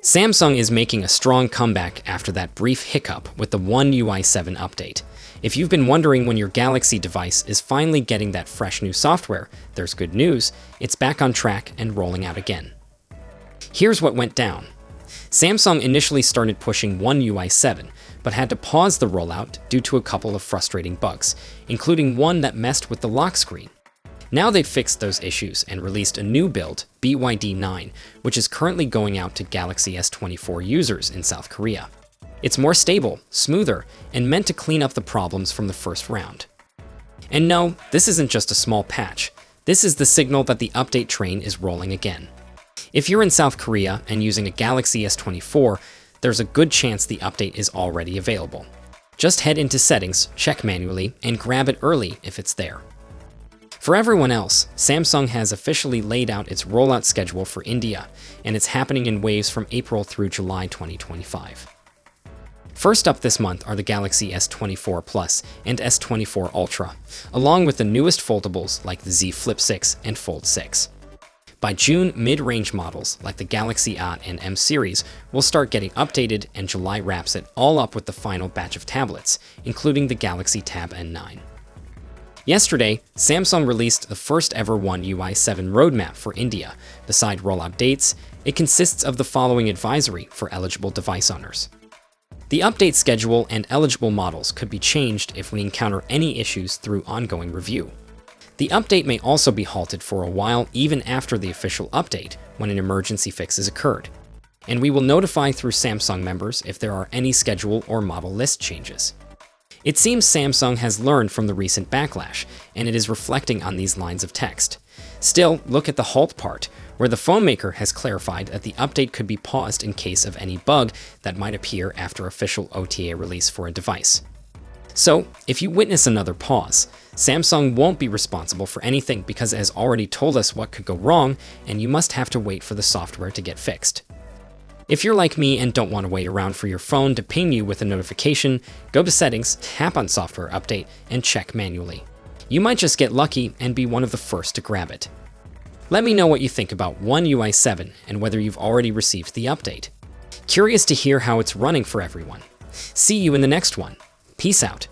Samsung is making a strong comeback after that brief hiccup with the One UI 7 update. If you've been wondering when your Galaxy device is finally getting that fresh new software, there's good news. It's back on track and rolling out again. Here's what went down. Samsung initially started pushing One UI 7, but had to pause the rollout due to a couple of frustrating bugs, including one that messed with the lock screen. Now they've fixed those issues and released a new build, BYD9, which is currently going out to Galaxy S24 users in South Korea. It's more stable, smoother, and meant to clean up the problems from the first round. And no, this isn't just a small patch. This is the signal that the update train is rolling again. If you're in South Korea and using a Galaxy S24, there's a good chance the update is already available. Just head into Settings, check manually, and grab it early if it's there. For everyone else, Samsung has officially laid out its rollout schedule for India, and it's happening in waves from April through July 2025. First up this month are the Galaxy S24 Plus and S24 Ultra, along with the newest foldables like the Z Flip 6 and Fold 6. By June, mid-range models like the Galaxy A and M series will start getting updated, and July wraps it all up with the final batch of tablets, including the Galaxy Tab N9. Yesterday, Samsung released the first ever One UI 7 roadmap for India. Beside rollout dates, it consists of the following advisory for eligible device owners. The update schedule and eligible models could be changed if we encounter any issues through ongoing review. The update may also be halted for a while even after the official update when an emergency fix has occurred. And we will notify through Samsung members if there are any schedule or model list changes. It seems Samsung has learned from the recent backlash, and it is reflecting on these lines of text. Still, look at the halt part, where the phone maker has clarified that the update could be paused in case of any bug that might appear after official OTA release for a device. So, if you witness another pause, Samsung won't be responsible for anything because it has already told us what could go wrong, and you must have to wait for the software to get fixed. If you're like me and don't want to wait around for your phone to ping you with a notification, go to Settings, tap on Software Update, and check manually. You might just get lucky and be one of the first to grab it. Let me know what you think about One UI 7 and whether you've already received the update. Curious to hear how it's running for everyone. See you in the next one. Peace out.